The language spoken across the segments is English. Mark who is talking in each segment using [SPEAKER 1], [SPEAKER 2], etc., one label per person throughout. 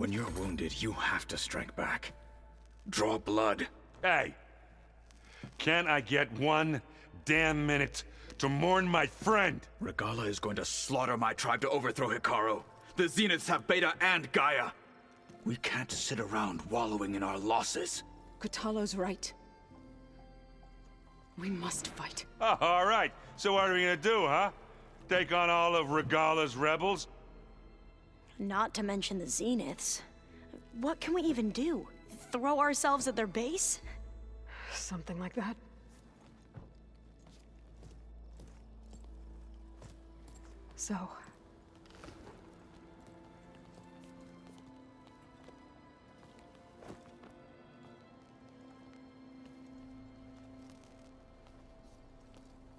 [SPEAKER 1] When you're wounded, you have to strike back. Draw blood.
[SPEAKER 2] Hey! Can't I get one damn minute to mourn my friend?
[SPEAKER 1] Regalla is going to slaughter my tribe to overthrow Hekarro. The Zeniths have Beta and Gaia. We can't sit around wallowing in our losses.
[SPEAKER 3] Kotallo's right. We must fight.
[SPEAKER 2] Oh, all right. So what are we gonna do, huh? Take on all of Regalla's rebels?
[SPEAKER 4] Not to mention the Zeniths. What can we even do? Throw ourselves at their base?
[SPEAKER 3] Something like that. So...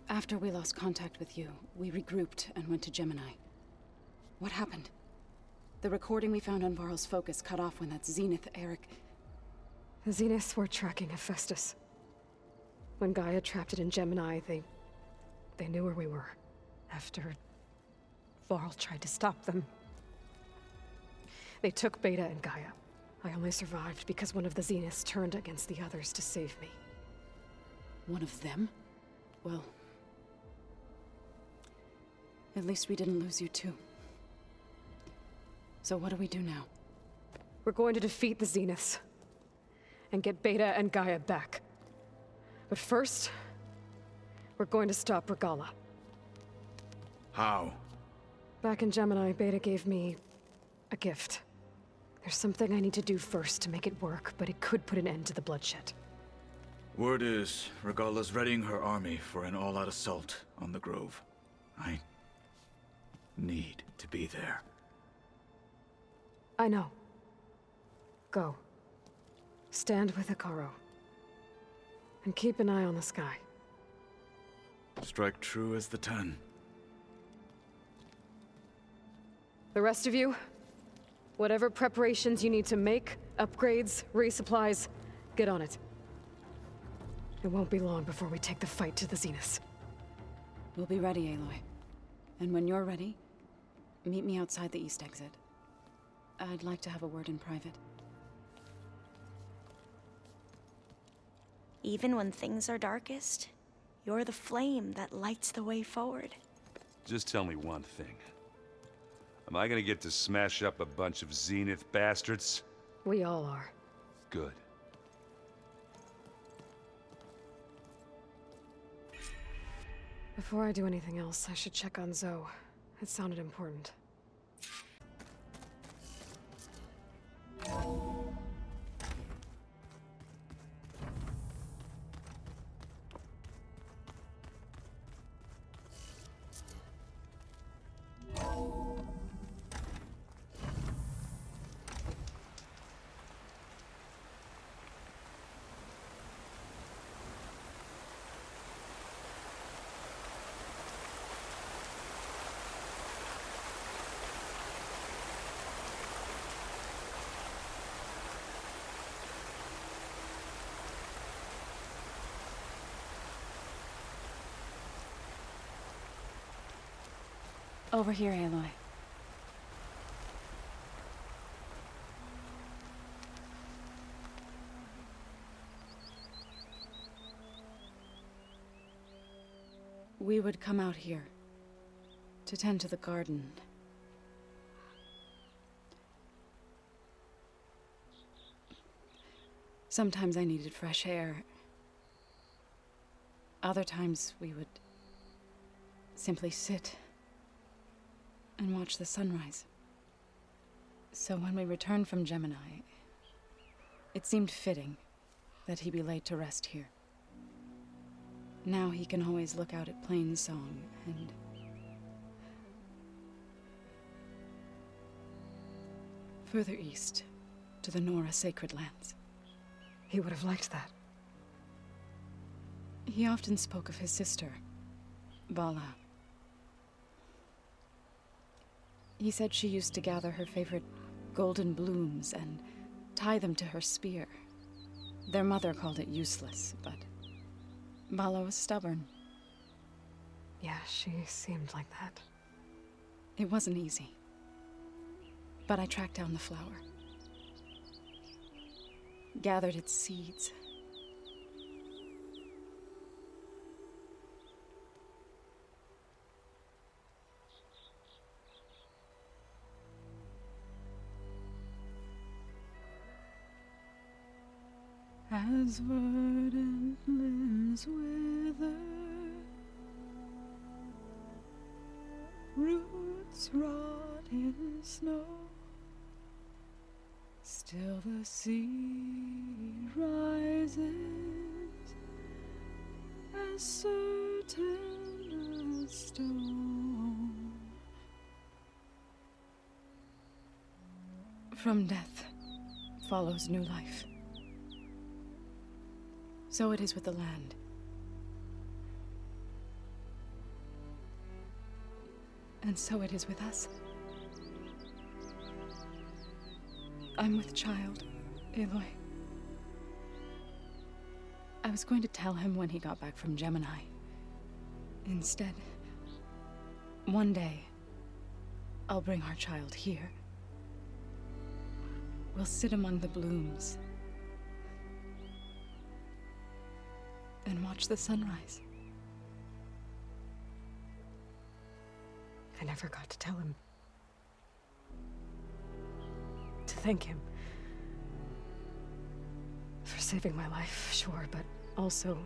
[SPEAKER 5] After we lost contact with you, we regrouped and went to Gemini. What happened? The recording we found on Varl's focus cut off when that Zenith Eric...
[SPEAKER 3] The Zeniths were tracking Hephaestus. When Gaia trapped it in Gemini, they knew where we were. After Varl tried to stop them. They took Beta and Gaia. I only survived because one of the Zeniths turned against the others to save me.
[SPEAKER 5] One of them? Well... at least we didn't lose you too. So what do we do now?
[SPEAKER 3] We're going to defeat the Zeniths. And get Beta and Gaia back. But first... we're going to stop Regalla.
[SPEAKER 1] How?
[SPEAKER 3] Back in Gemini, Beta gave me... a gift. There's something I need to do first to make it work, but it could put an end to the bloodshed.
[SPEAKER 1] Word is, Regalla's readying her army for an all-out assault on the Grove. I need to be there.
[SPEAKER 3] I know. Go. Stand with Hekarro. And keep an eye on the sky.
[SPEAKER 1] Strike true as the 10.
[SPEAKER 3] The rest of you, whatever preparations you need to make, upgrades, resupplies, get on it. It won't be long before we take the fight to the Zeniths.
[SPEAKER 5] We'll be ready, Aloy. And when you're ready, meet me outside the east exit. I'd like to have a word in private.
[SPEAKER 4] Even when things are darkest, you're the flame that lights the way forward.
[SPEAKER 2] Just tell me one thing. Am I gonna get to smash up a bunch of Zenith bastards?
[SPEAKER 3] We all are.
[SPEAKER 2] Good.
[SPEAKER 3] Before I do anything else, I should check on Zoe. It sounded important.
[SPEAKER 5] Over here, Aloy. We would come out here to tend to the garden. Sometimes I needed fresh air. Other times we would simply sit and watch the sunrise. So when we returned from Gemini, it seemed fitting that he be laid to rest here. Now he can always look out at Plainsong and... further east, to the Nora Sacred Lands.
[SPEAKER 3] He would have liked that.
[SPEAKER 5] He often spoke of his sister, Vala. He said she used to gather her favorite golden blooms and tie them to her spear. Their mother called it useless, but Vala was stubborn.
[SPEAKER 3] Yeah, she seemed like that.
[SPEAKER 5] It wasn't easy. But I tracked down the flower. gathered its seeds. As verdant limbs wither, roots rot in snow, still the seed rises, as certain as stone. From death follows new life. So it is with the land. And so it is with us. I'm with child, Aloy. I was going to tell him when he got back from Gemini. Instead, one day, I'll bring our child here. We'll sit among the blooms and watch the sunrise.
[SPEAKER 3] I never got to tell him. To thank him. For saving my life, sure, but also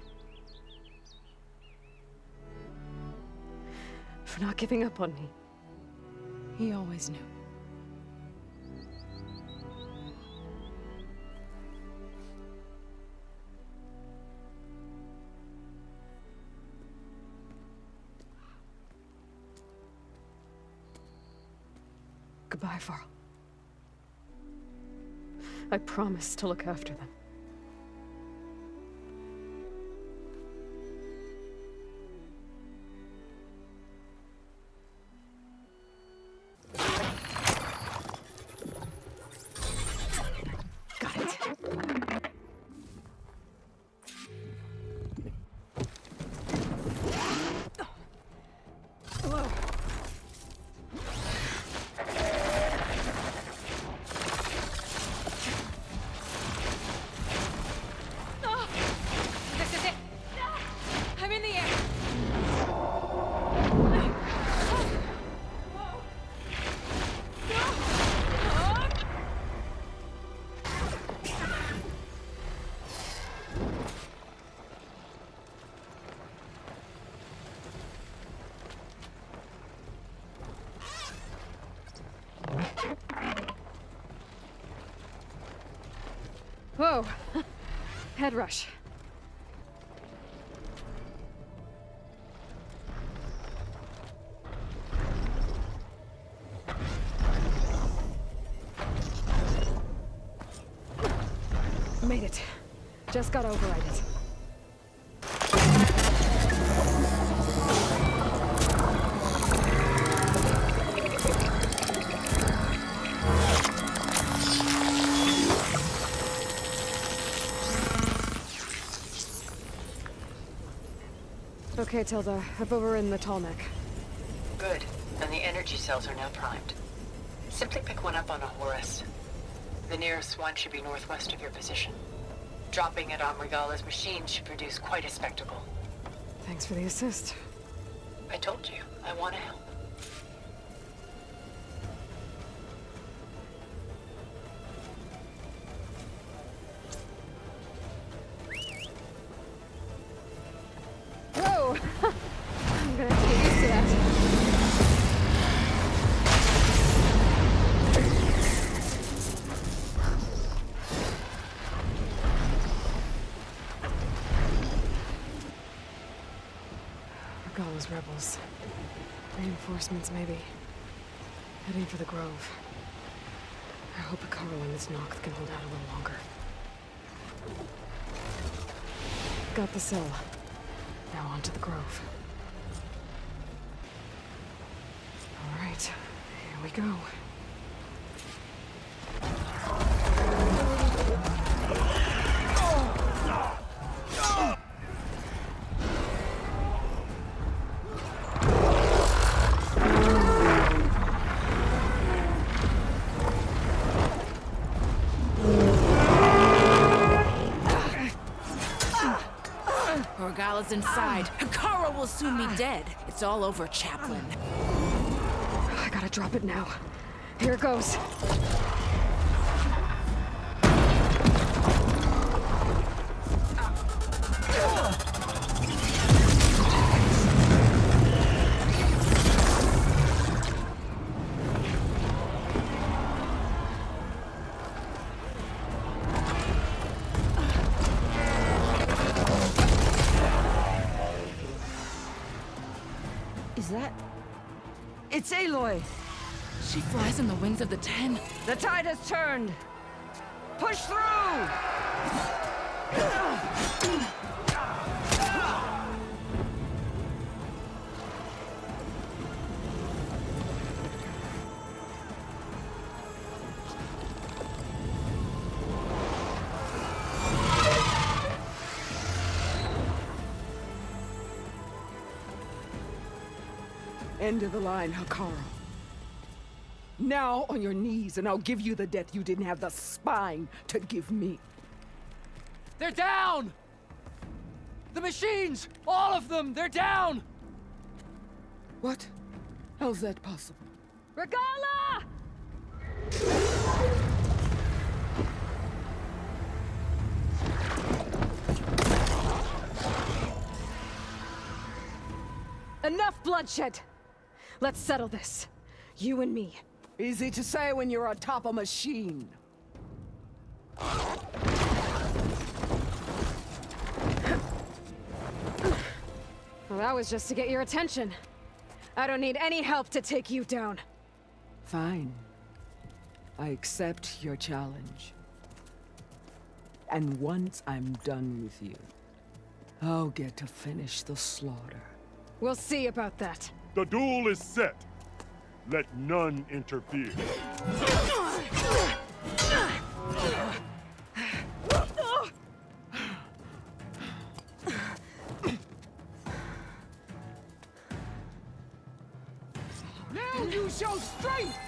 [SPEAKER 3] for not giving up on me.
[SPEAKER 5] He always knew.
[SPEAKER 3] Goodbye, Varl. I promise to look after them. Got it.
[SPEAKER 5] This is it! I'm in the air!
[SPEAKER 3] Whoa! Head rush. Made it. Just got override it. Okay, Tilda. I've overridden the tall neck.
[SPEAKER 6] Good. And the energy cells are now primed. Simply pick one up on a Horus. The nearest one should be northwest of your position. Dropping it on Regala's machine should produce quite a spectacle.
[SPEAKER 3] Thanks for the assist.
[SPEAKER 6] I told you, I want to help.
[SPEAKER 3] Whoa! I'm gonna have to get used to that. Regala's rebels. Reinforcements, maybe. Heading for the Grove. I hope Akaro and this Noct can hold out a little longer. Got the cell. Now on to the Grove. All right, here we go.
[SPEAKER 7] Regalla's inside. Hikara will soon be dead. It's all over, Chaplain.
[SPEAKER 3] I gotta drop it now. Here it goes.
[SPEAKER 8] Is that... It's Aloy!
[SPEAKER 7] She flies on the wings of the Ten.
[SPEAKER 8] The tide has turned! Push through!
[SPEAKER 9] End of the line, Hikara. Now on your knees, and I'll give you the death you didn't have the spine to give me.
[SPEAKER 10] They're down! The machines! All of them! They're down!
[SPEAKER 9] What? How's that possible?
[SPEAKER 3] Regalla! Enough bloodshed! Let's settle this. You and me.
[SPEAKER 9] Easy to say when you're on top of a machine.
[SPEAKER 3] Well, that was just to get your attention. I don't need any help to take you down.
[SPEAKER 9] Fine. I accept your challenge. And once I'm done with you, I'll get to finish the slaughter.
[SPEAKER 3] We'll see about that.
[SPEAKER 11] The duel is set. Let none interfere.
[SPEAKER 9] Now you show strength!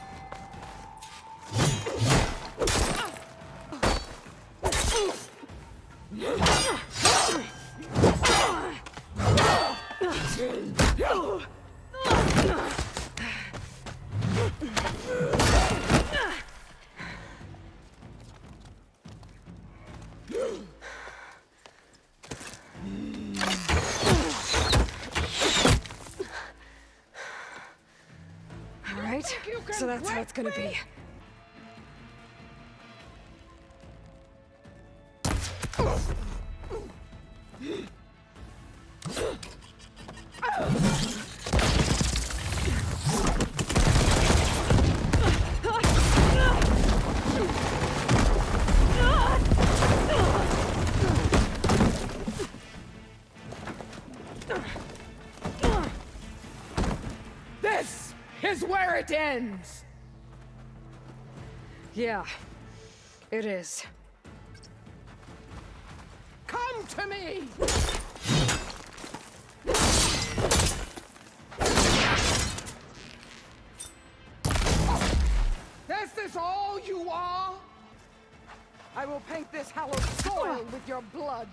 [SPEAKER 3] All right, so that's how it's gonna be.
[SPEAKER 9] This is where it ends!
[SPEAKER 3] Yeah, it is.
[SPEAKER 9] Come to me! Is this all you are? I will paint this hallowed soil with your blood.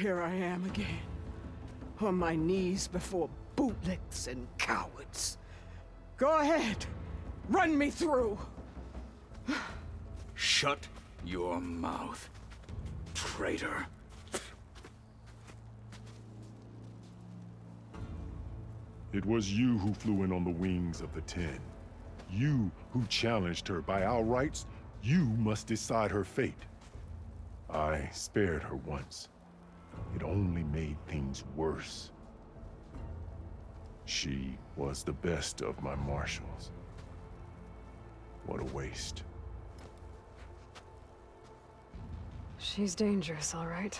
[SPEAKER 9] Here I am again, on my knees before bootlicks and cowards. Go ahead, run me through.
[SPEAKER 1] Shut your mouth, traitor.
[SPEAKER 11] It was you who flew in on the wings of the Ten. You who challenged her. By our rights, you must decide her fate. I spared her once. It only made things worse. She was the best of my marshals. What a waste.
[SPEAKER 3] She's dangerous, all right.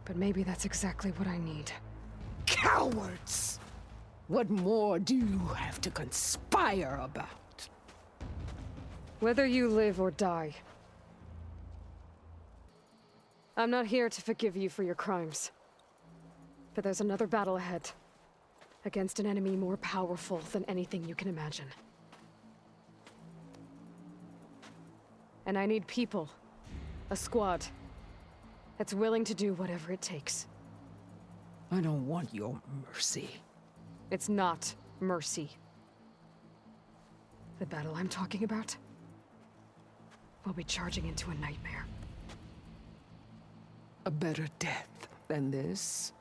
[SPEAKER 3] But maybe that's exactly what I need.
[SPEAKER 9] Cowards! What more do you have to conspire about?
[SPEAKER 3] Whether you live or die, I'm not here to forgive you for your crimes. But there's another battle ahead. against an enemy more powerful than anything you can imagine. And I need people. A squad. That's willing to do whatever it takes.
[SPEAKER 9] I don't want your mercy.
[SPEAKER 3] It's not mercy. The battle I'm talking about will be charging into a nightmare.
[SPEAKER 9] A better death than this?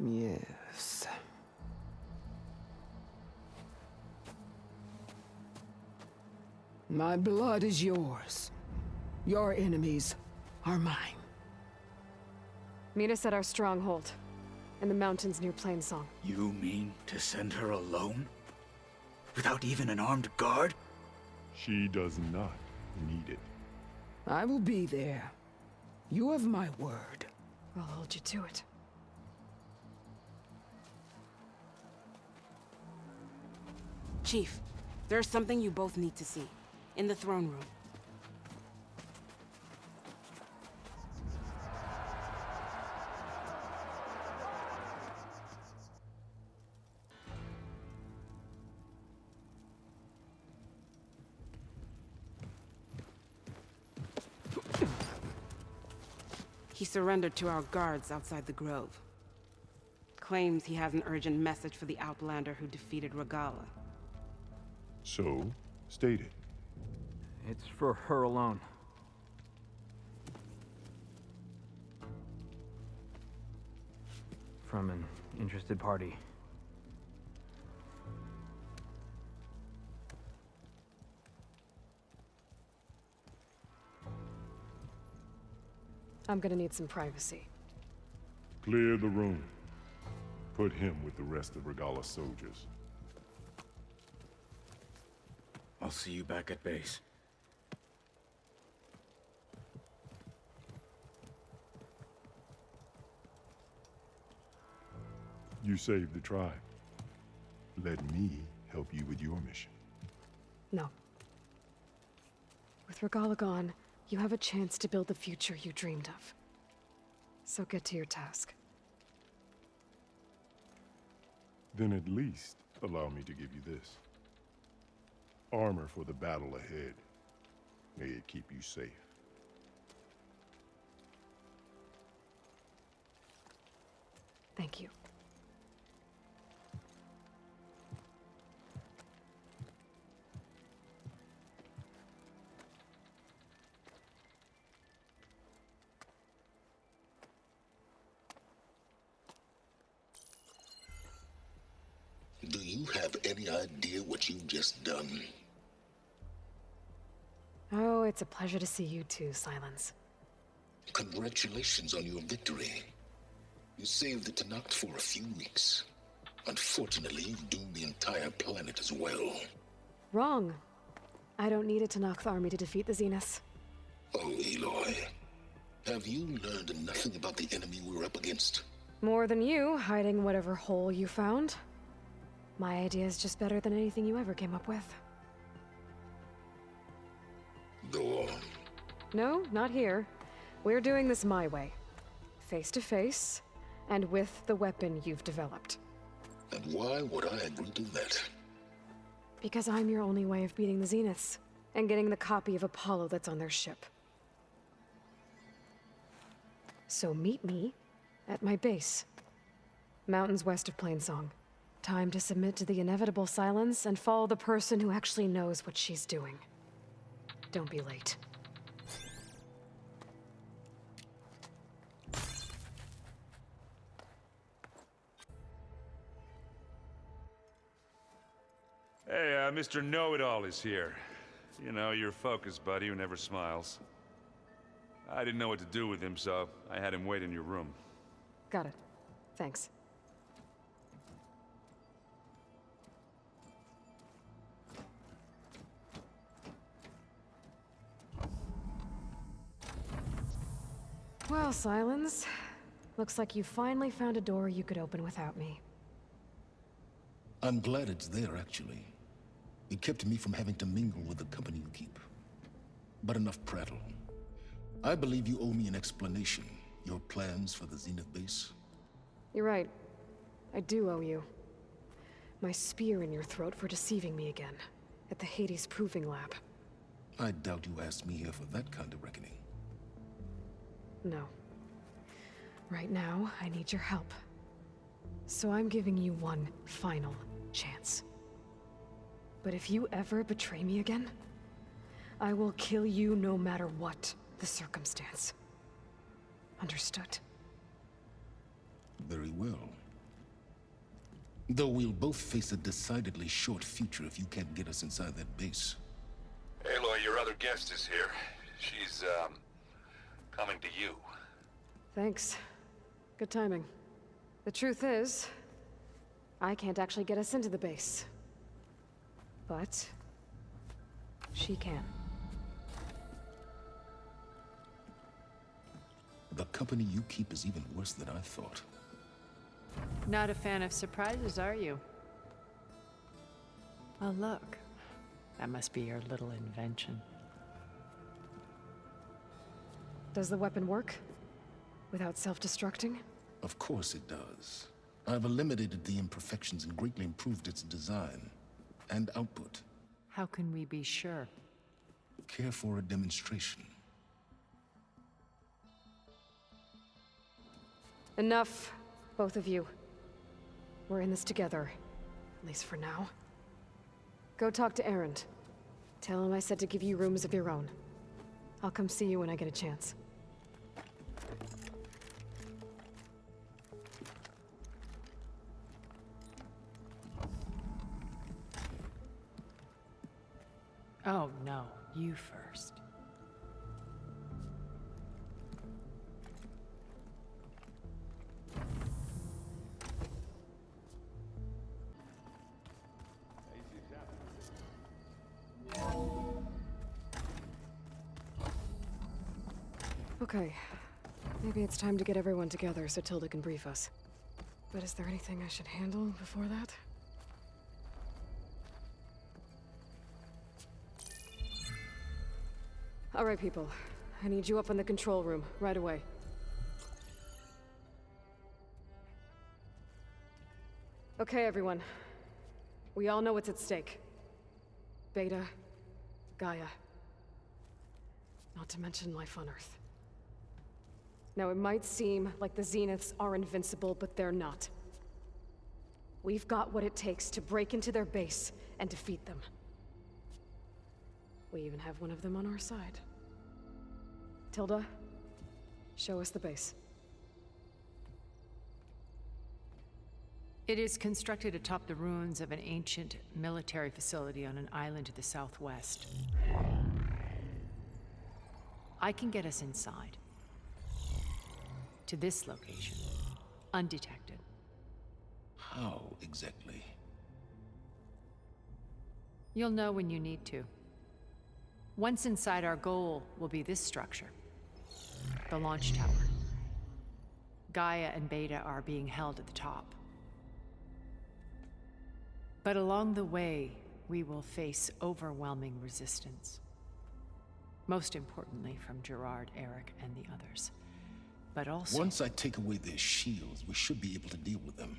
[SPEAKER 9] Yes. My blood is yours. Your enemies are mine.
[SPEAKER 3] Meet us at our stronghold, in the mountains near Plainsong.
[SPEAKER 1] You mean to send her alone? Without even an armed guard?
[SPEAKER 11] She does not need it.
[SPEAKER 9] I will be there. You have my word.
[SPEAKER 3] I'll hold you to it.
[SPEAKER 7] Chief, there's something you both need to see. In the throne room. He surrendered to our guards outside the grove. Claims he has an urgent message for the Outlander who defeated Regalla.
[SPEAKER 11] So, state it.
[SPEAKER 10] It's for her alone. From an interested party.
[SPEAKER 3] I'm gonna need some privacy.
[SPEAKER 11] Clear the room. Put him with the rest of Regalla's soldiers.
[SPEAKER 1] I'll see you back at base.
[SPEAKER 11] You saved the tribe. Let me help you with your mission.
[SPEAKER 3] No. With Regalla gone, you have a chance to build the future you dreamed of. So get to your task.
[SPEAKER 11] Then at least allow me to give you this. Armor for the battle ahead. May it keep you safe.
[SPEAKER 3] Thank you.
[SPEAKER 12] Do you have any idea what you've just done?
[SPEAKER 3] Oh, it's a pleasure to see you too, Silence.
[SPEAKER 12] Congratulations on your victory. You saved the Tenakth for a few weeks. Unfortunately, you've doomed the entire planet as well.
[SPEAKER 3] Wrong. I don't need a Tenakth army to defeat the Zeniths.
[SPEAKER 12] Oh, Aloy. Have you learned nothing about the enemy we're up against?
[SPEAKER 3] More than you, hiding whatever hole you found. My idea is just better than anything you ever came up with.
[SPEAKER 12] Go on.
[SPEAKER 3] No, not here. We're doing this my way. Face to face, and with the weapon you've developed.
[SPEAKER 12] And why would I agree to that?
[SPEAKER 3] Because I'm your only way of beating the Zeniths, and getting the copy of Apollo that's on their ship. So meet me at my base. Mountains west of Plainsong. Time to submit to the inevitable Silence and follow the person who actually knows what she's doing. Don't be late.
[SPEAKER 2] Hey, Mr. Know-It-All is here. You know, your focus buddy who never smiles. I didn't know what to do with him, so I had him wait in your room.
[SPEAKER 3] Got it. Thanks. Well, Silence. Looks like you finally found a door you could open without me.
[SPEAKER 12] I'm glad it's there, actually. It kept me from having to mingle with the company you keep. But enough prattle. I believe you owe me an explanation. Your plans for the Zenith base?
[SPEAKER 3] You're right. I do owe you. my spear in your throat for deceiving me again, at the Hades Proving Lab.
[SPEAKER 12] I doubt you asked me here for that kind of reckoning.
[SPEAKER 3] No. Right now, I need your help. So I'm giving you one final chance. But if you ever betray me again, I will kill you no matter what the circumstance. Understood?
[SPEAKER 12] Very well. Though we'll both face a decidedly short future if you can't get us inside that base.
[SPEAKER 2] Aloy, your other guest is here. She's, coming to you.
[SPEAKER 3] Thanks. Good timing. The truth is, I can't actually get us into the base. But she can.
[SPEAKER 12] The company you keep is even worse than I thought.
[SPEAKER 6] Not a fan of surprises, are you? Oh, look. That must be your little invention.
[SPEAKER 3] Does the weapon work? Without self-destructing?
[SPEAKER 12] Of course it does. I've eliminated the imperfections and greatly improved its design and output.
[SPEAKER 6] How can we be sure?
[SPEAKER 12] Care for a demonstration?
[SPEAKER 3] Enough, both of you. We're in this together, at least for now. Go talk to Erend. Tell him I said to give you rooms of your own. I'll come see you when I get a chance.
[SPEAKER 6] Oh, no. You first.
[SPEAKER 3] Okay. Maybe it's time to get everyone together so Tilda can brief us. But is there anything I should handle before that? All right, people. I need you up in the control room, right away. Okay, everyone. We all know what's at stake. Beta, Gaia. Not to mention life on Earth. Now, it might seem like the Zeniths are invincible, but they're not. We've got what it takes to break into their base and defeat them. We even have one of them on our side. Tilda, show us the base.
[SPEAKER 6] It is constructed atop the ruins of an ancient military facility on an island to the southwest. I can get us inside. To this location. Undetected.
[SPEAKER 12] How exactly?
[SPEAKER 6] You'll know when you need to. Once inside, our goal will be this structure. The launch tower. Gaia and Beta are being held at the top. But along the way, we will face overwhelming resistance. Most importantly from Gerard, Eric, and the others. But also...
[SPEAKER 12] Once I take away their shields, we should be able to deal with them.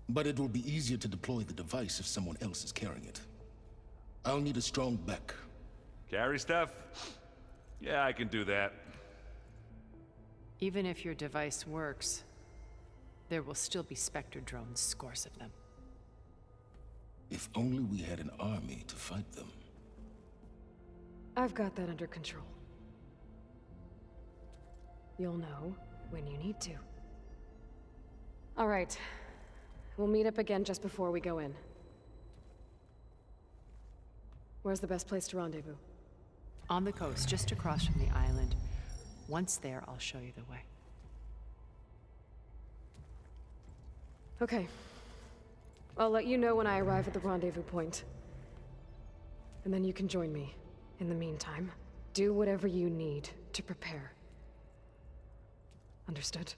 [SPEAKER 12] But it will be easier to deploy the device if someone else is carrying it. I'll need a strong back.
[SPEAKER 2] Carry stuff? Yeah, I can do that.
[SPEAKER 6] Even if your device works, there will still be Spectre drones, scores of them.
[SPEAKER 12] If only we had an army to fight them.
[SPEAKER 3] I've got that under control. You'll know when you need to. All right. We'll meet up again just before we go in. Where's the best place to rendezvous?
[SPEAKER 6] On the coast, just across from the island. Once there, I'll show you the way.
[SPEAKER 3] Okay. I'll let you know when I arrive at the rendezvous point. And then you can join me. In the meantime, do whatever you need to prepare. Understood?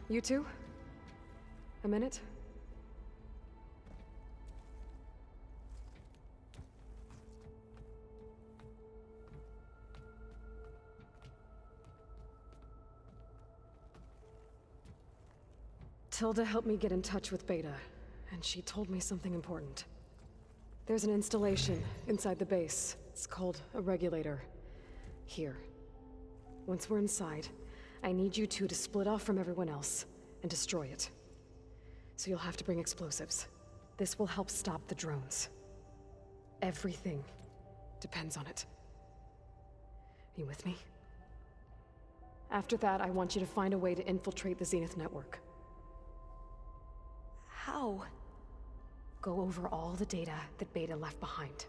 [SPEAKER 3] You two? A minute? Tilda helped me get in touch with Beta, and she told me something important. There's an installation inside the base. It's called a regulator. Here. Once we're inside, I need you two to split off from everyone else and destroy it. So you'll have to bring explosives. This will help stop the drones. Everything depends on it. You with me? After that, I want you to find a way to infiltrate the Zenith network.
[SPEAKER 4] How?
[SPEAKER 3] Go over all the data that Beta left behind.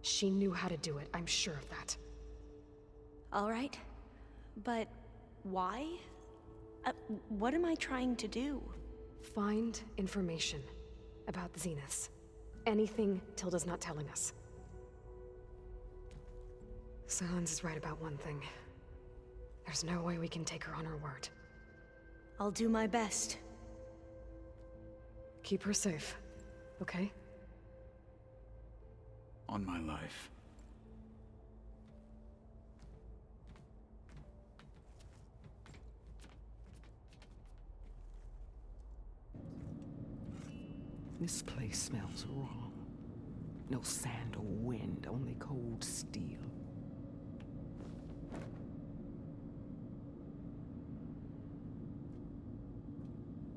[SPEAKER 3] She knew how to do it, I'm sure of that.
[SPEAKER 4] All right. But why? What am I trying to do?
[SPEAKER 3] Find information about the Zeniths. Anything Tilda's not telling us. Sylens is right about one thing. There's no way we can take her on her word.
[SPEAKER 4] I'll do my best.
[SPEAKER 3] Keep her safe, okay?
[SPEAKER 1] On my life.
[SPEAKER 9] This place smells wrong. No sand or wind, only cold steel.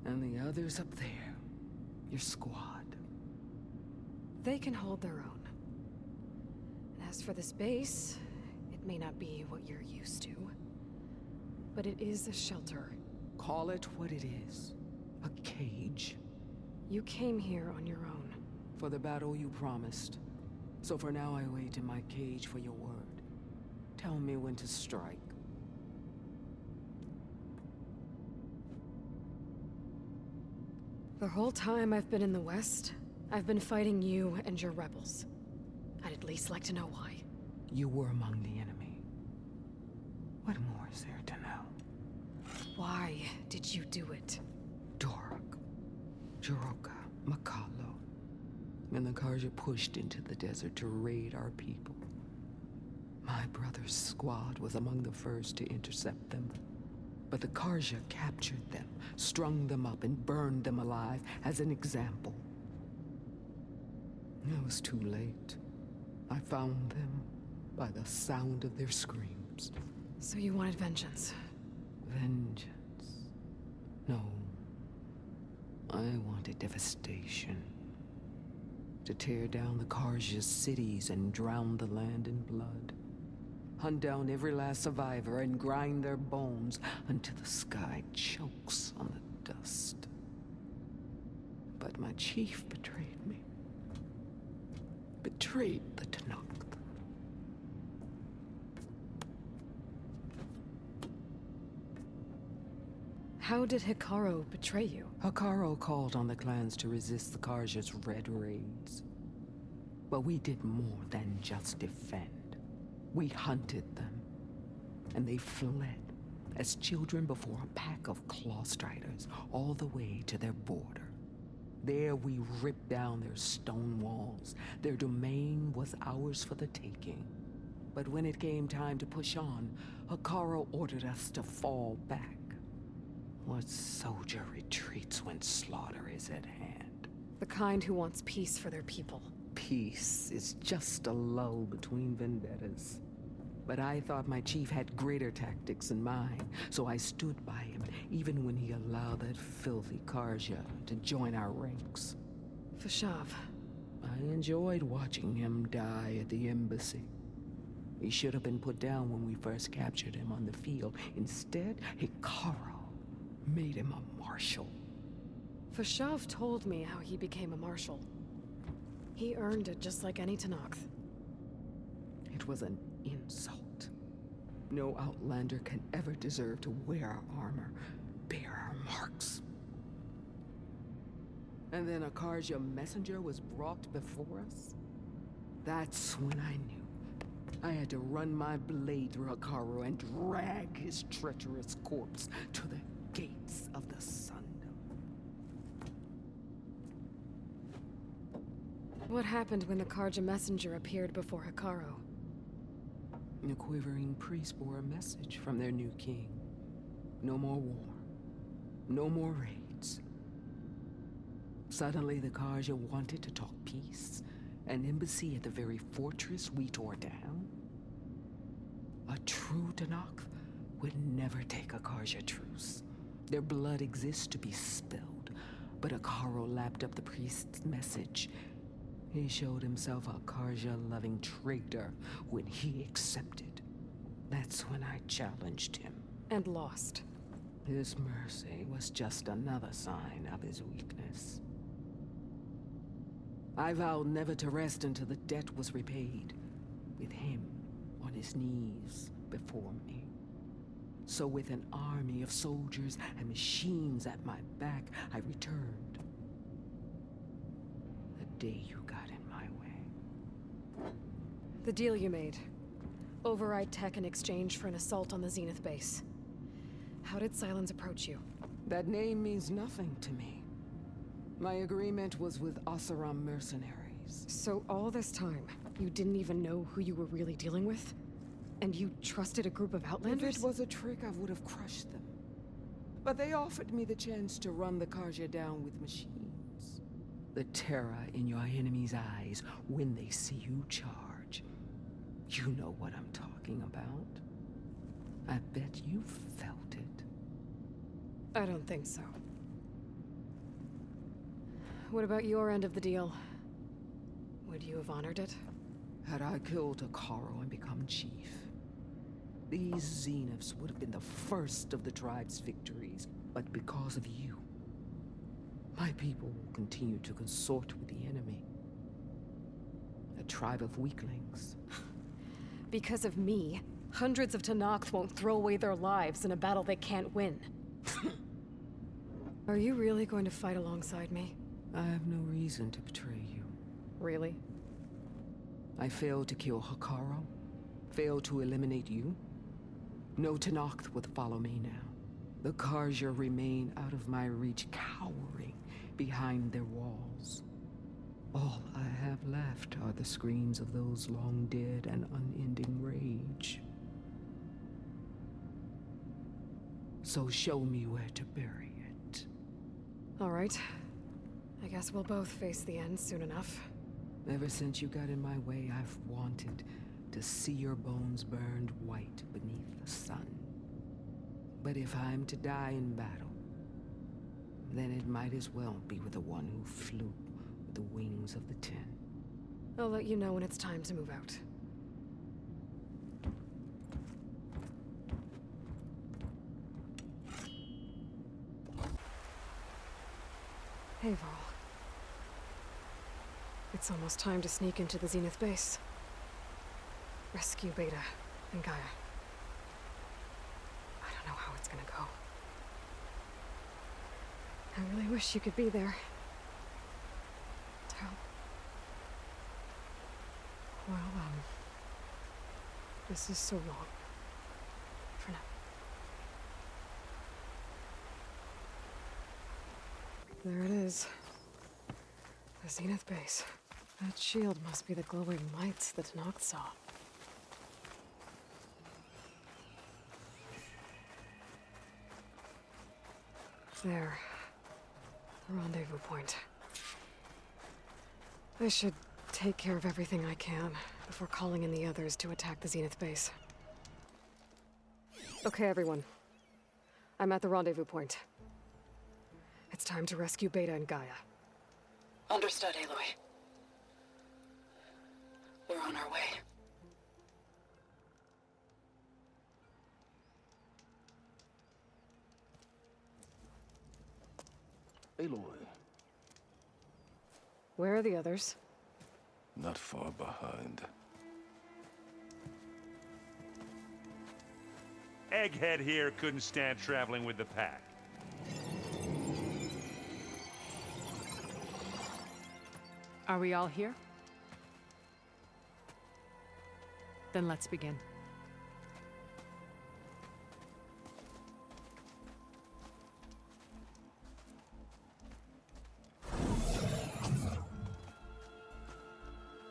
[SPEAKER 9] And the others up there, your squad.
[SPEAKER 3] They can hold their own. And as for this base, it may not be what you're used to, but it is a shelter.
[SPEAKER 9] Call it what it is. A cage.
[SPEAKER 3] You came here on your own.
[SPEAKER 9] For the battle you promised. So for now I wait in my cage for your word. Tell me when to strike.
[SPEAKER 3] The whole time I've been in the West, I've been fighting you and your rebels. I'd at least like to know why.
[SPEAKER 9] You were among the enemy. What more is there to know?
[SPEAKER 3] Why did you do it?
[SPEAKER 9] Dork, Jiroka, Makalo, and the Karja pushed into the desert to raid our people. My brother's squad was among the first to intercept them. But the Karja captured them, strung them up, and burned them alive as an example. It was too late. I found them by the sound of their screams.
[SPEAKER 3] So you wanted vengeance?
[SPEAKER 9] Vengeance? No. I wanted devastation. To tear down the Karja's cities and drown the land in blood. Hunt down every last survivor and grind their bones until the sky chokes on the dust. But my chief betrayed me. Betrayed the Tenakth.
[SPEAKER 3] How did Hekarro betray you?
[SPEAKER 9] Hekarro called on the clans to resist the Karja's red raids. But we did more than just defend. We hunted them, and they fled as children before a pack of Clawstriders all the way to their border. There we ripped down their stone walls. Their domain was ours for the taking. But when it came time to push on, Hekarro ordered us to fall back. What soldier retreats when slaughter is at hand?
[SPEAKER 3] The kind who wants peace for their people.
[SPEAKER 9] Peace is just a lull between vendettas. But I thought my chief had greater tactics in mind, so I stood by him, even when he allowed that filthy Karja to join our ranks.
[SPEAKER 3] Fashav.
[SPEAKER 9] I enjoyed watching him die at the embassy. He should have been put down when we first captured him on the field. Instead, Hekarro made him a marshal.
[SPEAKER 3] Fashav told me how he became a marshal. He earned it just like any Tenakth.
[SPEAKER 9] It was an insult. No Outlander can ever deserve to wear our armor, bear our marks. And then a Karja messenger was brought before us? That's when I knew. I had to run my blade through Hekarro and drag his treacherous corpse to the gates of the Sundom.
[SPEAKER 3] What happened when the Karja messenger appeared before Hekarro?
[SPEAKER 9] The quivering priest bore a message from their new king. No more war. No more raids. Suddenly, the Karja wanted to talk peace. An embassy at the very fortress we tore down? A true Tenakth would never take a Karja truce. Their blood exists to be spilled, but Hekarro lapped up the priest's message. He showed himself a Karja-loving traitor when he accepted. That's when I challenged him.
[SPEAKER 3] And lost.
[SPEAKER 9] His mercy was just another sign of his weakness. I vowed never to rest until the debt was repaid, with him on his knees before me. So with an army of soldiers and machines at my back, I returned. The day you got in my way.
[SPEAKER 3] The deal you made. Override tech in exchange for an assault on the Zenith base. How did Sylens approach you?
[SPEAKER 9] That name means nothing to me. My agreement was with Oseram mercenaries.
[SPEAKER 3] So all this time, you didn't even know who you were really dealing with? And you trusted a group of Outlanders?
[SPEAKER 9] If it was a trick, I would have crushed them. But they offered me the chance to run the Karja down with machines. The terror in your enemy's eyes when they see you charge. You know what I'm talking about. I bet you felt it.
[SPEAKER 3] I don't think so. What about your end of the deal? Would you have honored it?
[SPEAKER 9] Had I killed Hekarro and become chief, these Zeniths would have been the first of the tribe's victories. But because of you, my people will continue to consort with the enemy. A tribe of weaklings.
[SPEAKER 3] Because of me, hundreds of Tenakth won't throw away their lives in a battle they can't win. Are you really going to fight alongside me?
[SPEAKER 9] I have no reason to betray you.
[SPEAKER 3] Really?
[SPEAKER 9] I failed to kill Hekarro, failed to eliminate you. No Tenakth would follow me now. The Karja remain out of my reach, cowering behind their walls. All I have left are the screams of those long dead and unending rage. So show me where to bury it.
[SPEAKER 3] All right. I guess we'll both face the end soon enough.
[SPEAKER 9] Ever since you got in my way, I've wanted to see your bones burned white beneath the sun. But if I'm to die in battle, then it might as well be with the one who flew with the wings of the Ten.
[SPEAKER 3] I'll let you know when it's time to move out. Hey, Varl. It's almost time to sneak into the Zenith base. Rescue Beta and Gaia. I don't know how it's gonna go. I really wish you could be there. Tal. Well, this is so long. For now. There it is. The Zenith base. That shield must be the glowing lights that Tenakth saw. There. The rendezvous point. I should take care of everything I can before calling in the others to attack the Zenith base. Okay, everyone. I'm at the rendezvous point. It's time to rescue Beta and Gaia.
[SPEAKER 6] Understood, Aloy. We're on our way.
[SPEAKER 12] Aloy,
[SPEAKER 3] Where are the others?
[SPEAKER 12] not far behind.
[SPEAKER 2] Egghead here couldn't stand traveling with the pack.
[SPEAKER 8] Are we all here? Then let's begin.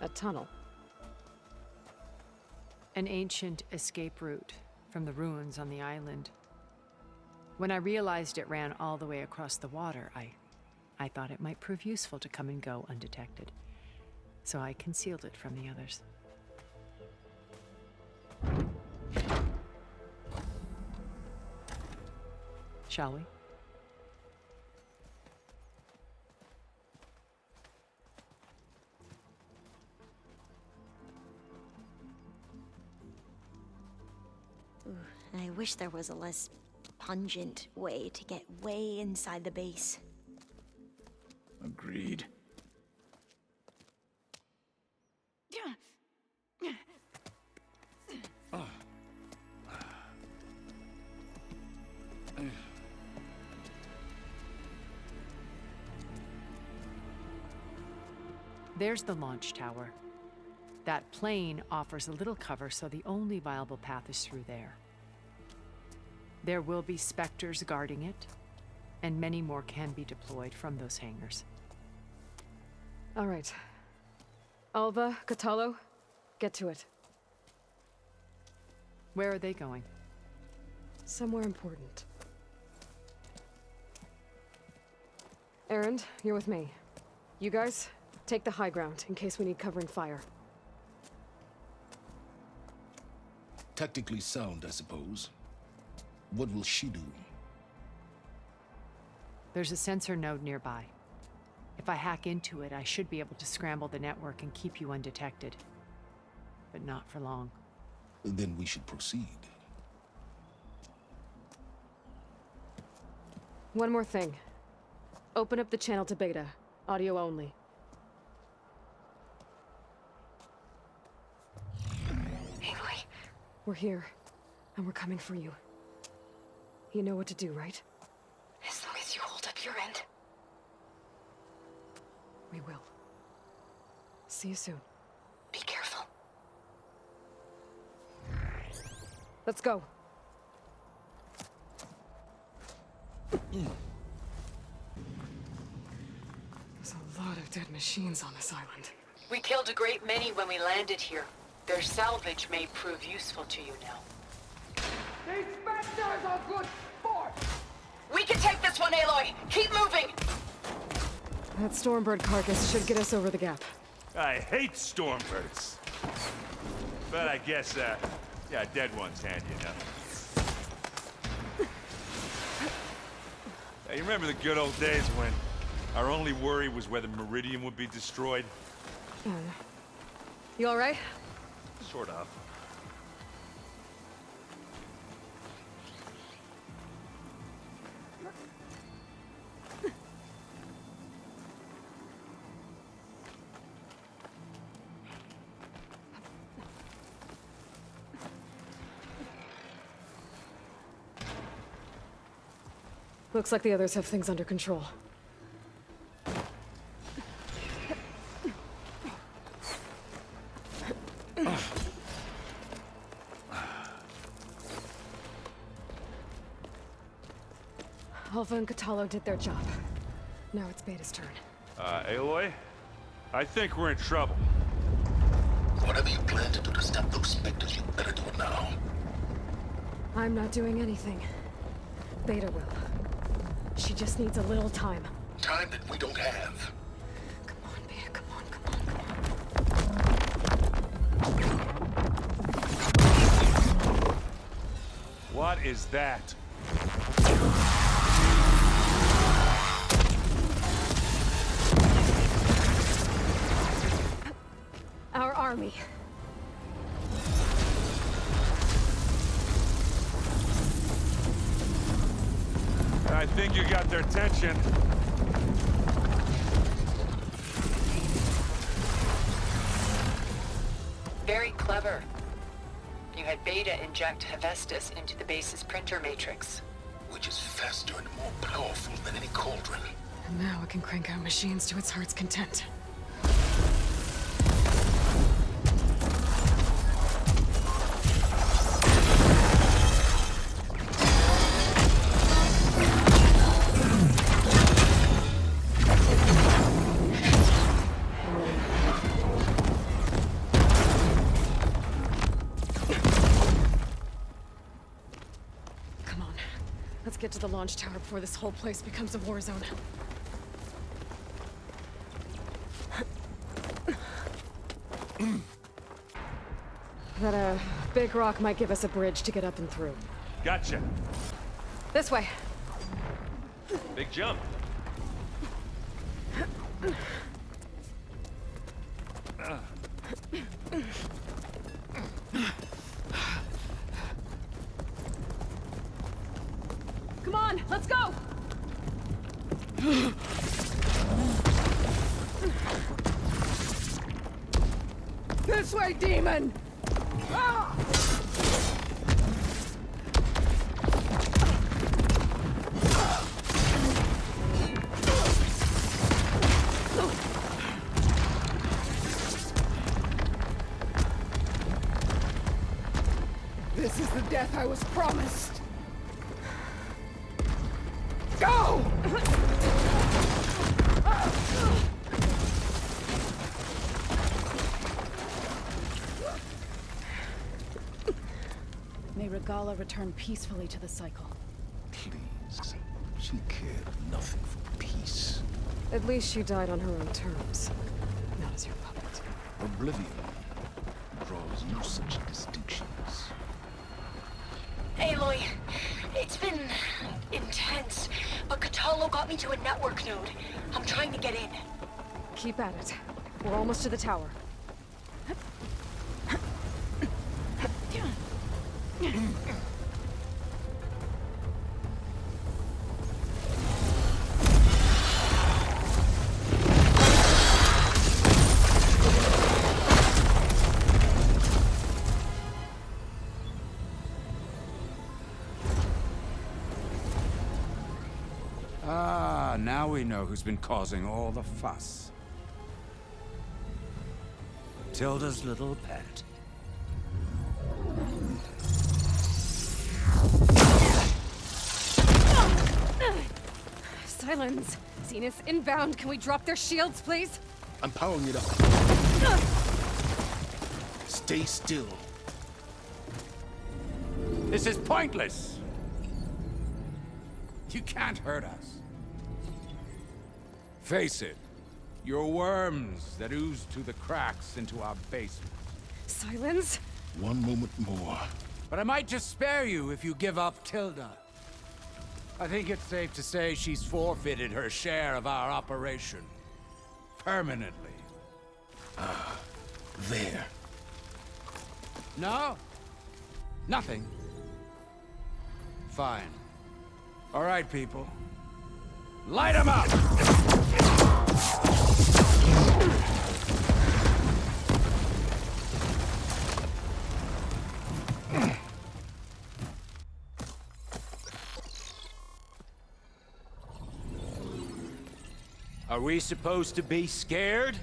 [SPEAKER 3] A tunnel.
[SPEAKER 8] An ancient escape route from the ruins on the island. When I realized it ran all the way across the water, I
[SPEAKER 6] I thought it might prove useful to come and go undetected, so I concealed it from the others. Shall we?
[SPEAKER 4] Ooh, I wish there was a less pungent way to get way inside the base.
[SPEAKER 1] Agreed.
[SPEAKER 6] There's the launch tower. That plane offers a little cover, so the only viable path is through there. There will be Spectres guarding it, and many more can be deployed from those hangars.
[SPEAKER 3] All right. Alva, Catalo, get to it.
[SPEAKER 6] Where are they going?
[SPEAKER 3] Somewhere important. Erend, you're with me. You guys, take the high ground in case we need covering fire.
[SPEAKER 12] Tactically sound, I suppose. What will she do?
[SPEAKER 6] There's a sensor node nearby. If I hack into it, I should be able to scramble the network and keep you undetected. But not for long.
[SPEAKER 12] Then we should proceed.
[SPEAKER 3] One more thing. Open up the channel to Beta. Audio only.
[SPEAKER 6] Aloy!
[SPEAKER 3] We're here, and we're coming for you. You know what to do, right?
[SPEAKER 6] As long as you hold up your end.
[SPEAKER 3] We will. See you soon.
[SPEAKER 6] Be careful.
[SPEAKER 3] Let's go. There's a lot of dead machines on this island.
[SPEAKER 6] We killed a great many when we landed here. Their salvage may prove useful to you now.
[SPEAKER 8] These Spectres are good sport!
[SPEAKER 6] We can take this one, Aloy! Keep moving!
[SPEAKER 3] That Stormbird carcass should get us over the gap.
[SPEAKER 2] I hate Stormbirds. But I guess, yeah, dead ones handy enough. Hey, you remember the good old days when our only worry was whether Meridian would be destroyed?
[SPEAKER 3] You all right?
[SPEAKER 2] Sort of.
[SPEAKER 3] Looks like the others have things under control. Alva and Catalo did their job. Now it's Beta's turn.
[SPEAKER 2] Aloy? I think we're in trouble.
[SPEAKER 12] Whatever you plan to do to stop those Spectres, you better do it now.
[SPEAKER 3] I'm not doing anything. Beta will. She just needs a little time.
[SPEAKER 12] Time that we don't have.
[SPEAKER 3] Come on, Beta, come on, come on.
[SPEAKER 2] What is that?
[SPEAKER 3] Our army.
[SPEAKER 2] I think you got their attention.
[SPEAKER 6] Very clever. You had Beta inject Hephaestus into the base's printer matrix.
[SPEAKER 12] Which is faster and more powerful than any cauldron.
[SPEAKER 3] And now it can crank out machines to its heart's content. Get to the launch tower before this whole place becomes a war zone. That, big rock might give us a bridge to get up and through.
[SPEAKER 2] Gotcha.
[SPEAKER 3] This way.
[SPEAKER 2] Big jump.
[SPEAKER 3] Come on, let's go! This way, demon! Ah! This is the death I was promised. Go!
[SPEAKER 5] May Regalla return peacefully to the cycle.
[SPEAKER 12] Please. She cared nothing for peace.
[SPEAKER 3] At least she died on her own terms. Not as your puppet.
[SPEAKER 12] Oblivion draws no such distinctions.
[SPEAKER 6] Aloy, it's been intense, but Kotallo got me to a network node. I'm trying to get in.
[SPEAKER 3] Keep at it. We're almost to the tower.
[SPEAKER 13] Ah, now we know who's been causing all the fuss. Tilda's little pet.
[SPEAKER 3] Silence! Zenith, inbound. Can we drop their shields, please?
[SPEAKER 12] I'm powering it up. Stay still.
[SPEAKER 13] This is pointless! You can't hurt us. Face it, you're worms that ooze through the cracks into our basement.
[SPEAKER 3] Silence?
[SPEAKER 12] One moment more.
[SPEAKER 13] But I might just spare you if you give up Tilda. I think it's safe to say she's forfeited her share of our operation. Permanently.
[SPEAKER 12] There.
[SPEAKER 13] No? Nothing? Fine. All right, people. Light 'em up! Are we supposed to be scared?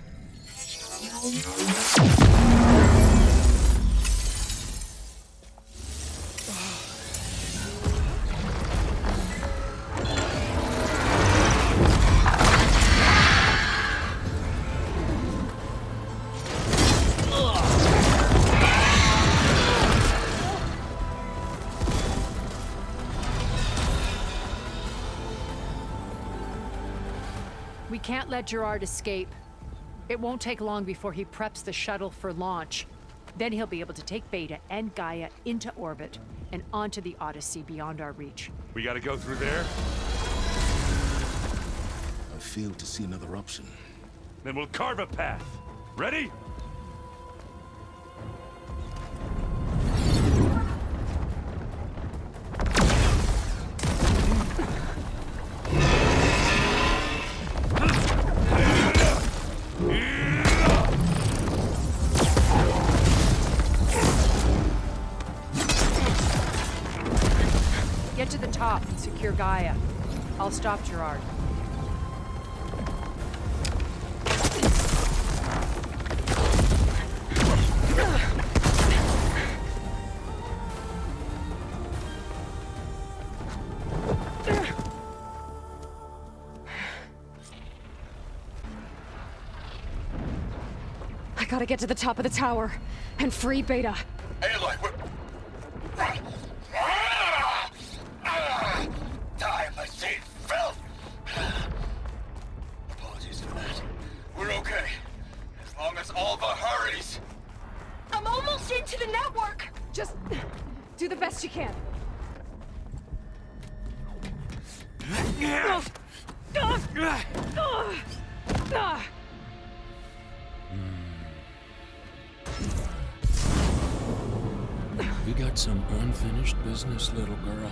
[SPEAKER 14] We can't let Gerard escape. It won't take long before he preps the shuttle for launch. Then he'll be able to take Beta and Gaia into orbit and onto the Odyssey beyond our reach.
[SPEAKER 2] We gotta go through there?
[SPEAKER 12] I fail to see another option.
[SPEAKER 2] Then we'll carve a path. Ready?
[SPEAKER 14] Get to the top and secure Gaia. I'll stop Gerard.
[SPEAKER 3] I gotta get to the top of the tower and free Beta.
[SPEAKER 15] Aloy, time, I say, filth! Apologies for that. We're okay. As long as Alva hurries.
[SPEAKER 4] the network!
[SPEAKER 3] Just do the best you can.
[SPEAKER 16] We got some unfinished business, little girl.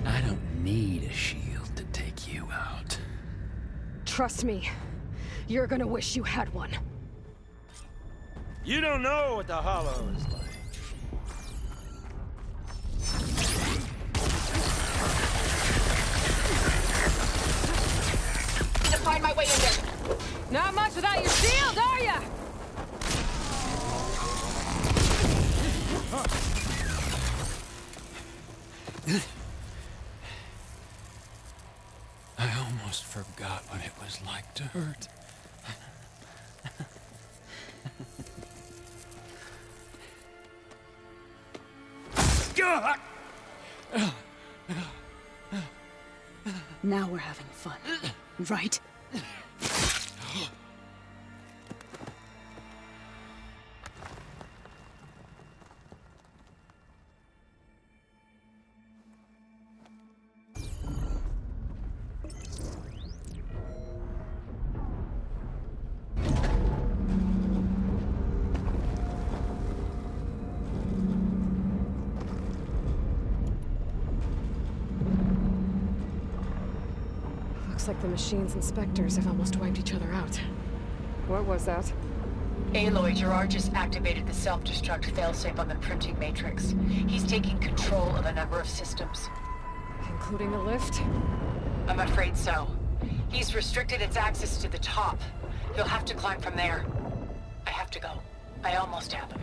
[SPEAKER 16] I don't need a shield to take you out.
[SPEAKER 3] Trust me, you're gonna wish you had one.
[SPEAKER 15] You don't know what the Hollow is like.
[SPEAKER 6] To find my way in there.
[SPEAKER 3] Not much without your shield, are ya?
[SPEAKER 16] I almost forgot what it was like to hurt.
[SPEAKER 4] Now we're having fun, right?
[SPEAKER 3] Looks like the machine's inspectors have almost wiped each other out. What was that?
[SPEAKER 6] Aloy, Gerard just activated the self-destruct failsafe on the printing matrix. He's taking control of a number of systems.
[SPEAKER 3] Including the lift?
[SPEAKER 6] I'm afraid so. He's restricted its access to the top. He'll have to climb from there. I have to go. I almost have him.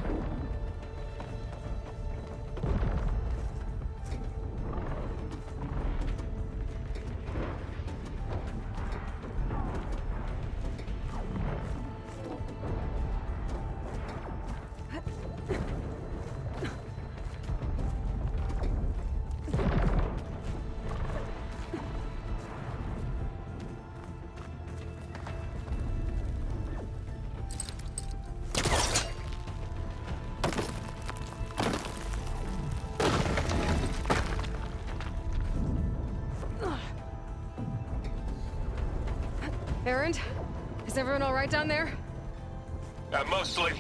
[SPEAKER 3] Erend? Is everyone all right down there?
[SPEAKER 15] Mostly.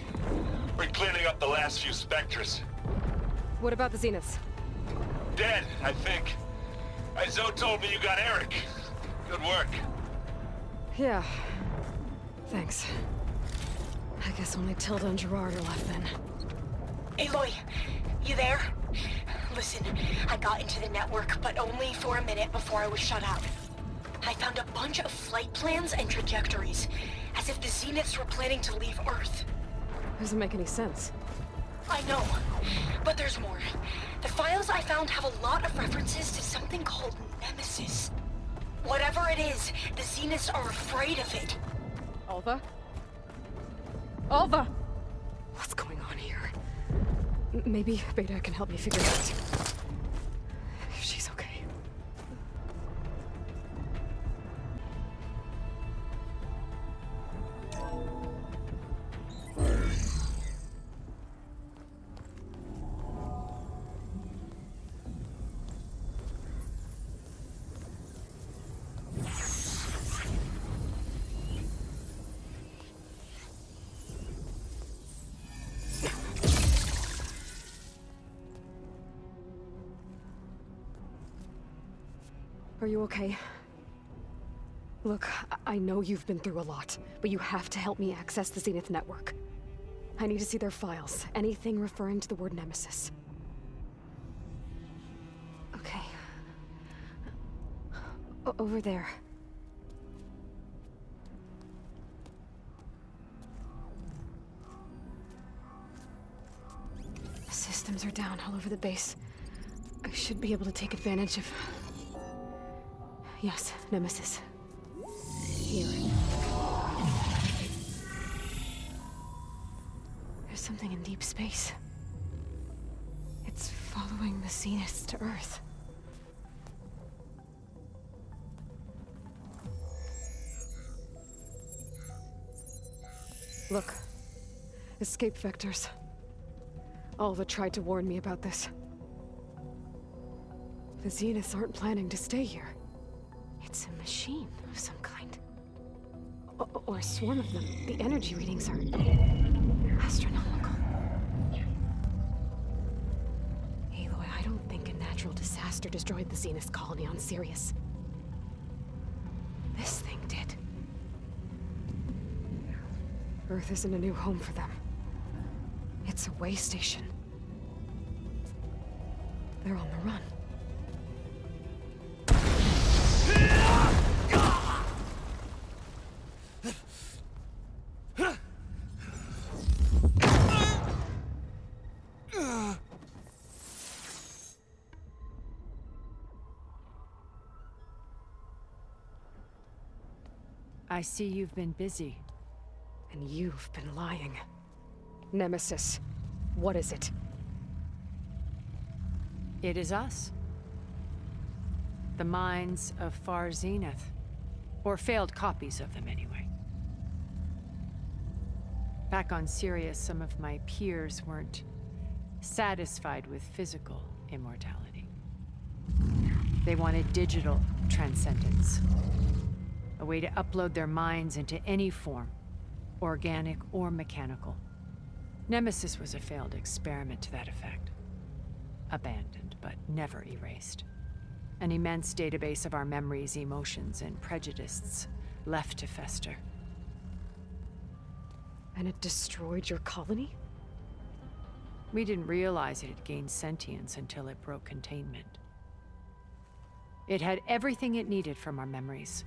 [SPEAKER 15] We're cleaning up the last few Spectres.
[SPEAKER 3] What about the Zeniths?
[SPEAKER 15] Dead, I think. Zoe told me you got Eric. Good work.
[SPEAKER 3] Yeah. Thanks. I guess only Tilda and Gerard are left then.
[SPEAKER 4] Aloy, you there? Listen, I got into the network, but only for a minute before I was shut out. I found a bunch of flight plans and trajectories, as if the Zeniths were planning to leave Earth.
[SPEAKER 3] Doesn't make any sense.
[SPEAKER 4] I know, but there's more. The files I found have a lot of references to something called Nemesis. Whatever it is, the Zeniths are afraid of it.
[SPEAKER 3] Alva? Alva! What's going on here? Maybe Beta can help me figure it out. If she's okay. Are you okay? Look, I know you've been through a lot, but you have to help me access the Zenith network. I need to see their files, anything referring to the word Nemesis. Okay. Over there. The systems are down all over the base. I should be able to take advantage of... Yes, Nemesis. Here. something in deep space. It's following the Zeniths to Earth. Look. Escape vectors. Alva tried to warn me about this. The Zeniths aren't planning to stay here. It's a machine of some kind. Or a swarm of them. The energy readings are astronomical. Aloy, I don't think a natural disaster destroyed the Zenith colony on Sirius. This thing did. Earth isn't a new home for them. It's a way station. They're on the run.
[SPEAKER 14] I see you've been busy.
[SPEAKER 3] And you've been lying. Nemesis, what is it?
[SPEAKER 14] It is us. The minds of Far Zenith. Or failed copies of them, anyway. Back on Sirius, some of my peers weren't satisfied with physical immortality. They wanted digital transcendence. A way to upload their minds into any form, organic or mechanical. Nemesis was a failed experiment to that effect. Abandoned, but never erased. An immense database of our memories, emotions, and prejudices left to fester.
[SPEAKER 3] And it destroyed your colony?
[SPEAKER 14] We didn't realize it had gained sentience until it broke containment. It had everything it needed from our memories.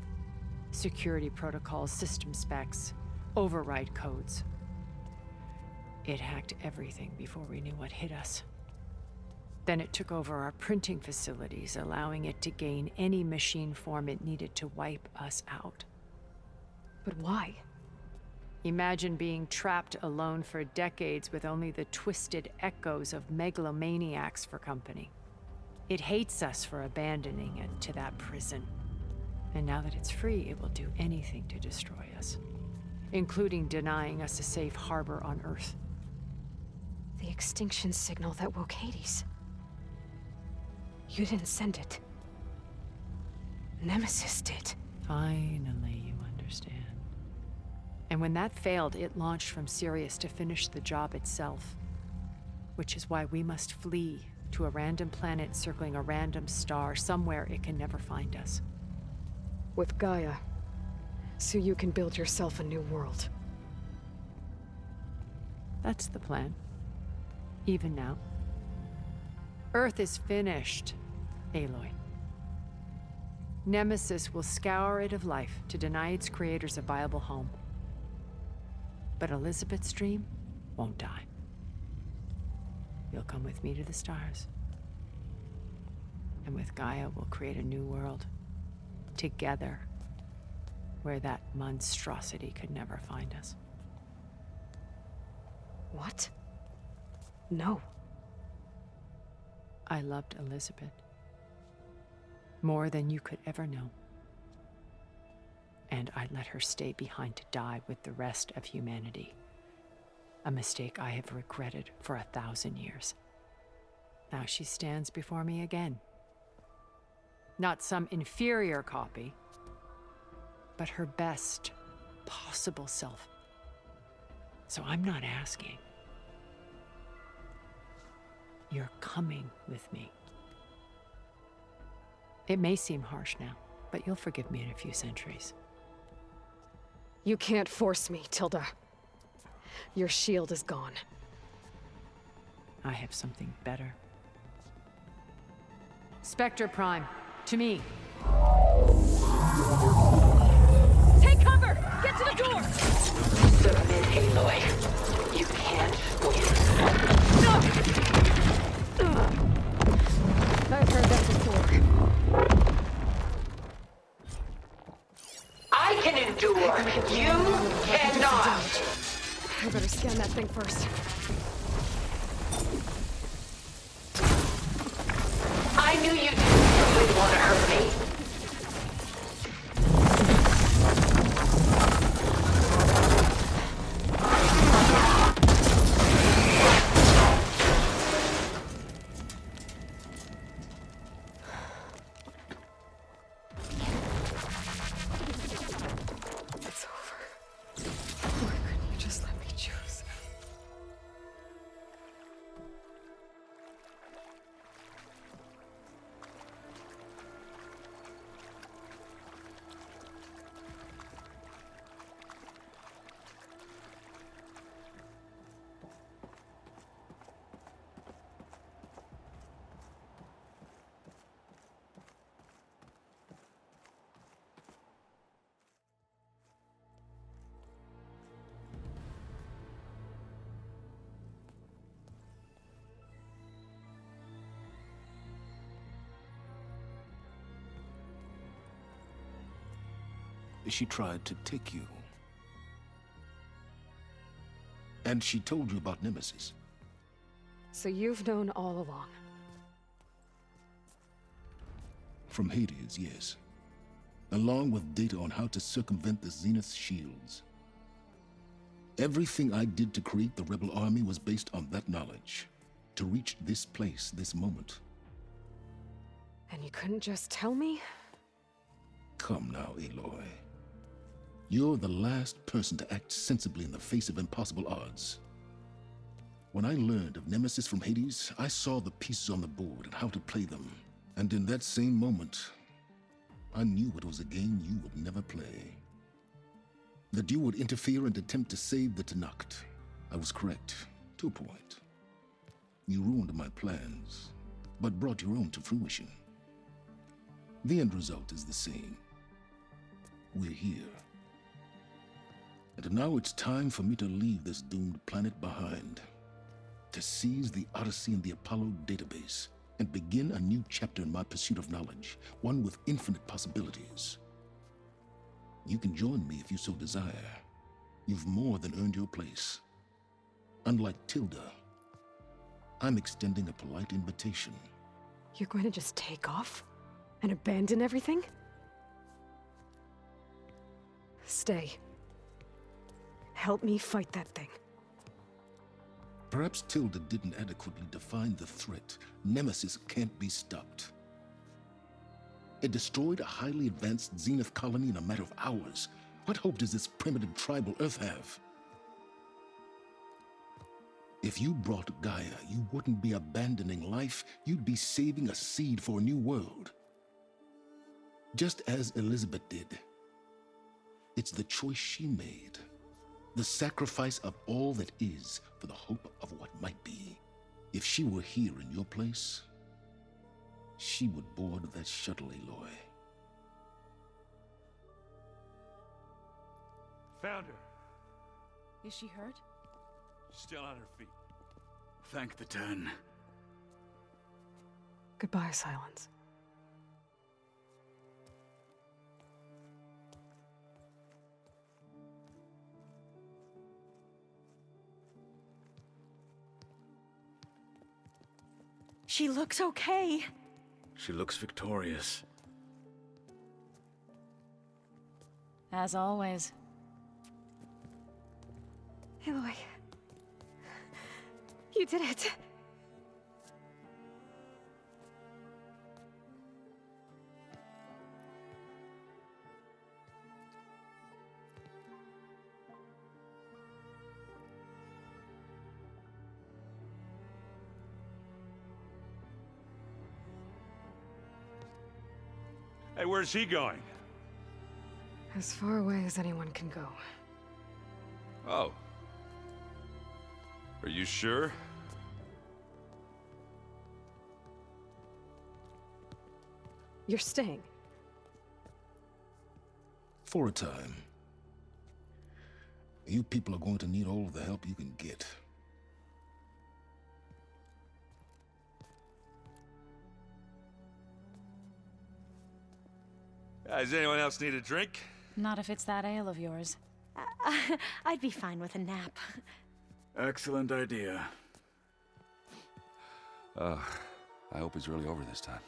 [SPEAKER 14] Security protocols, system specs, override codes. It hacked everything before we knew what hit us. Then it took over our printing facilities, allowing it to gain any machine form it needed to wipe us out.
[SPEAKER 3] But why?
[SPEAKER 14] Imagine being trapped alone for decades with only the twisted echoes of megalomaniacs for company. It hates us for abandoning it to that prison. And now that it's free, it will do anything to destroy us, including denying us a safe harbor on Earth.
[SPEAKER 3] The extinction signal that woke Hades. You didn't send it. Nemesis did.
[SPEAKER 14] Finally, you understand. And when that failed, it launched from Sirius to finish the job itself. Which is why we must flee to a random planet circling a random star, somewhere it can never find us.
[SPEAKER 3] With Gaia, so you can build yourself a new world.
[SPEAKER 14] That's the plan. Even now. Earth is finished, Aloy. Nemesis will scour it of life to deny its creators a viable home. But Elizabeth's dream won't die. You'll come with me to the stars. And with Gaia, we'll create a new world. Together. Where that monstrosity could never find us.
[SPEAKER 3] What? No.
[SPEAKER 14] I loved Elizabeth. More than you could ever know. And I let her stay behind to die with the rest of humanity. A mistake I have regretted for 1,000 years. Now she stands before me again. Not some inferior copy, but her best possible self. So I'm not asking. You're coming with me. It may seem harsh now, but you'll forgive me in a few centuries.
[SPEAKER 3] You can't force me, Tilda. Your shield is gone.
[SPEAKER 14] I have something better. Spectre Prime, to me.
[SPEAKER 4] Take cover! Get to the door! Submit, Aloy. You can't win.
[SPEAKER 3] No! I've heard that before.
[SPEAKER 4] I can endure. You cannot.
[SPEAKER 3] I better scan that thing first.
[SPEAKER 6] I knew you'd want to hurt me.
[SPEAKER 3] It's over. Why couldn't you just let me choose?
[SPEAKER 12] She tried to take you. And she told you about Nemesis.
[SPEAKER 3] So you've known all along.
[SPEAKER 12] From Hades, yes. Along with data on how to circumvent the Zenith shields. Everything I did to create the Rebel Army was based on that knowledge. To reach this place, this moment.
[SPEAKER 3] And you couldn't just tell me?
[SPEAKER 12] Come now, Aloy. You're the last person to act sensibly in the face of impossible odds. When I learned of Nemesis from Hades, I saw the pieces on the board and how to play them. And in that same moment, I knew it was a game you would never play. That you would interfere and attempt to save the Tenakth. I was correct, to a point. You ruined my plans, but brought your own to fruition. The end result is the same. We're here. And now it's time for me to leave this doomed planet behind. To seize the Odyssey and the Apollo database, and begin a new chapter in my pursuit of knowledge, one with infinite possibilities. You can join me if you so desire. You've more than earned your place. Unlike Tilda, I'm extending a polite invitation.
[SPEAKER 3] You're going to just take off? And abandon everything? Stay. Help me fight that thing.
[SPEAKER 12] Perhaps Tilda didn't adequately define the threat. Nemesis can't be stopped. It destroyed a highly advanced Zenith colony in a matter of hours. What hope does this primitive tribal Earth have? If you brought Gaia, you wouldn't be abandoning life, you'd be saving a seed for a new world. Just as Elizabeth did. It's the choice she made. The sacrifice of all that is for the hope of what might be. If she were here in your place, she would board that shuttle, Aloy.
[SPEAKER 2] Found her.
[SPEAKER 5] Is she hurt?
[SPEAKER 2] Still on her feet.
[SPEAKER 1] Thank the Ten.
[SPEAKER 3] Goodbye, Silence.
[SPEAKER 4] She looks okay.
[SPEAKER 1] She looks victorious.
[SPEAKER 5] As always.
[SPEAKER 3] Aloy. You did it.
[SPEAKER 2] Hey, where's he going?
[SPEAKER 3] As far away as anyone can go.
[SPEAKER 2] Oh. Are you sure?
[SPEAKER 3] You're staying.
[SPEAKER 12] For a time. You people are going to need all of the help you can get.
[SPEAKER 2] Does anyone else need a drink?
[SPEAKER 5] Not if it's that ale of yours.
[SPEAKER 4] I'd be fine with a nap.
[SPEAKER 1] Excellent idea.
[SPEAKER 2] I hope it's really over this time.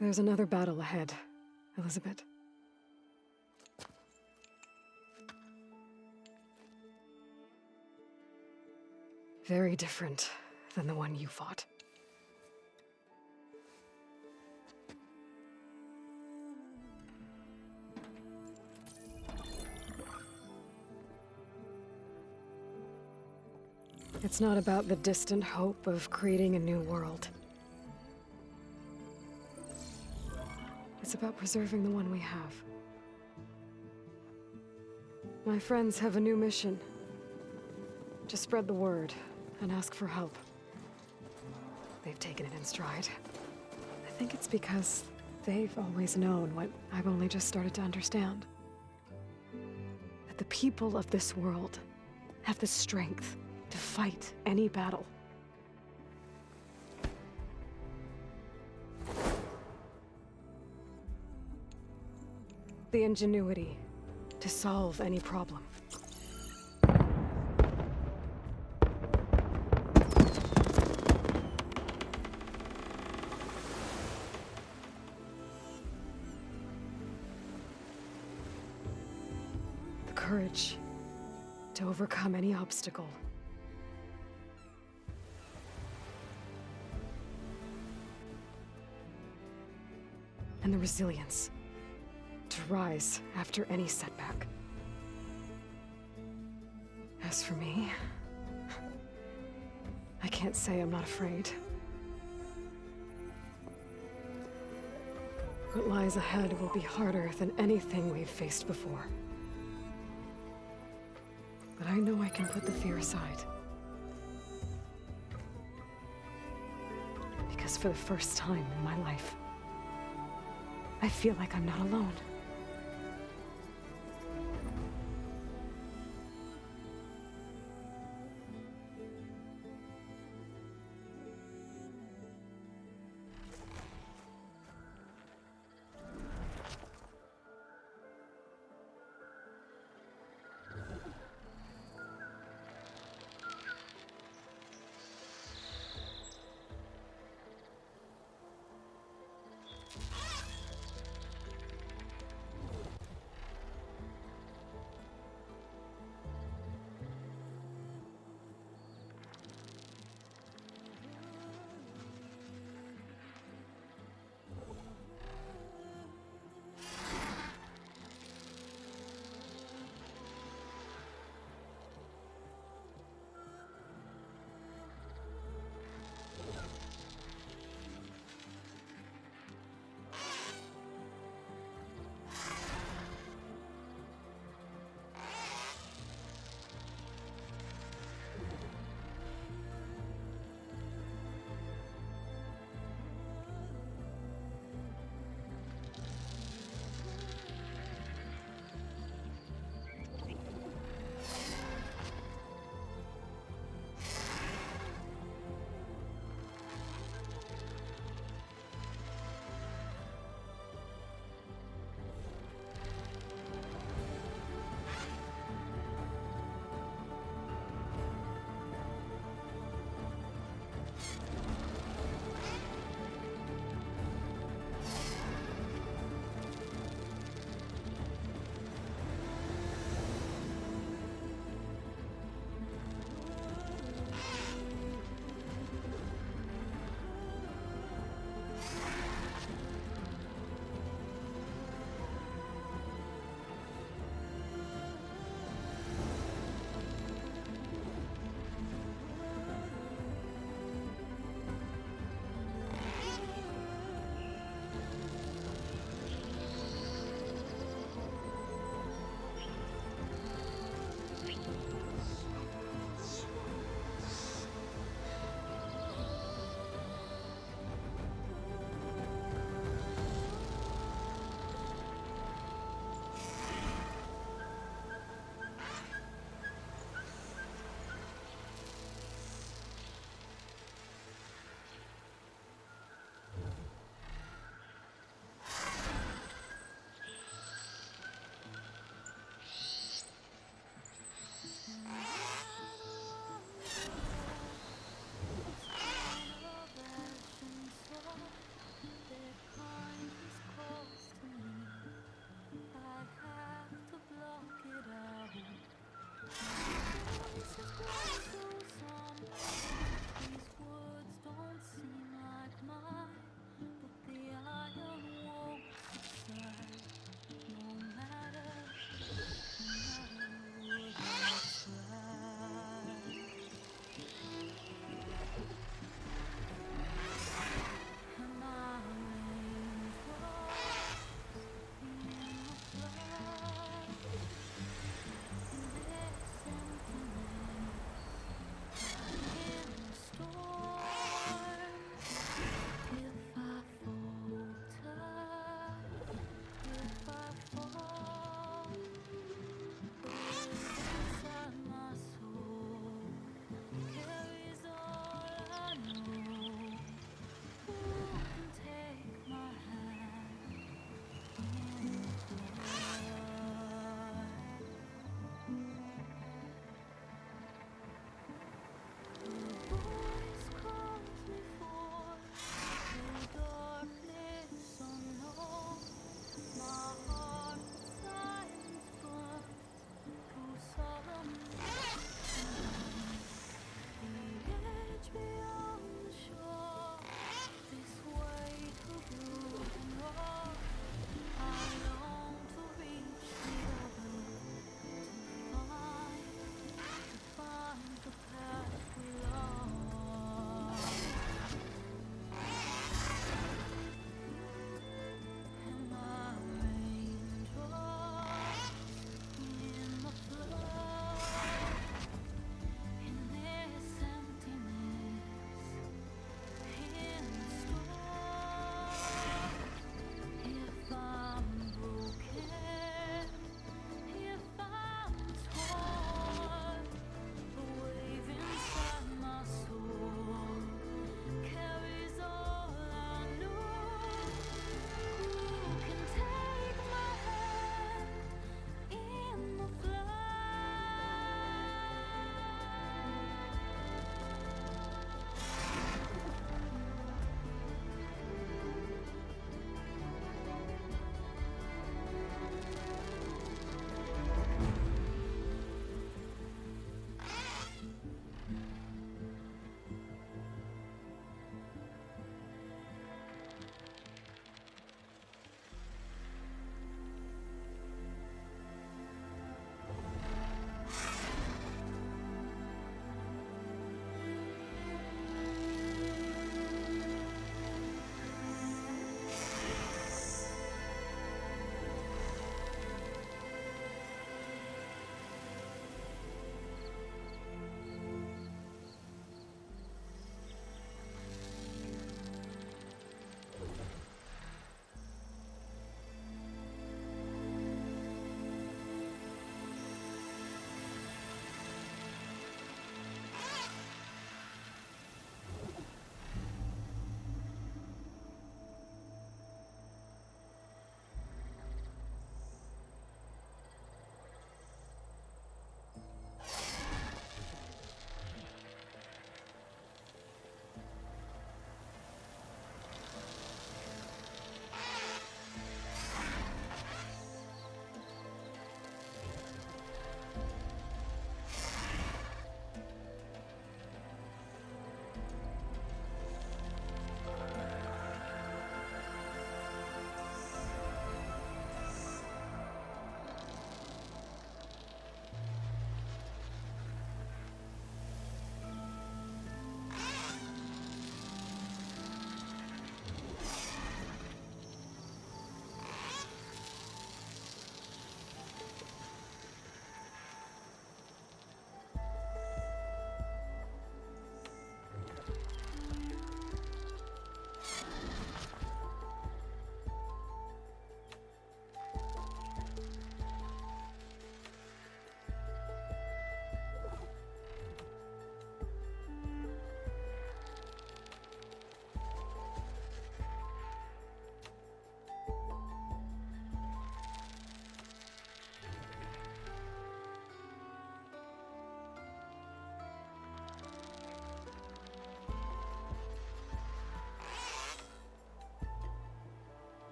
[SPEAKER 3] There's another battle ahead, Elizabeth. Very different than the one you fought. It's not about the distant hope of creating a new world. It's about preserving the one we have. My friends have a new mission. To spread the word and ask for help. They've taken it in stride. I think it's because they've always known what I've only just started to understand. That the people of this world have the strength to fight any battle. The ingenuity to solve any problem. The courage to overcome any obstacle. And the resilience to rise after any setback. As for me, I can't say I'm not afraid. What lies ahead will be harder than anything we've faced before. But I know I can put the fear aside. Because for the first time in my life, I feel like I'm not alone.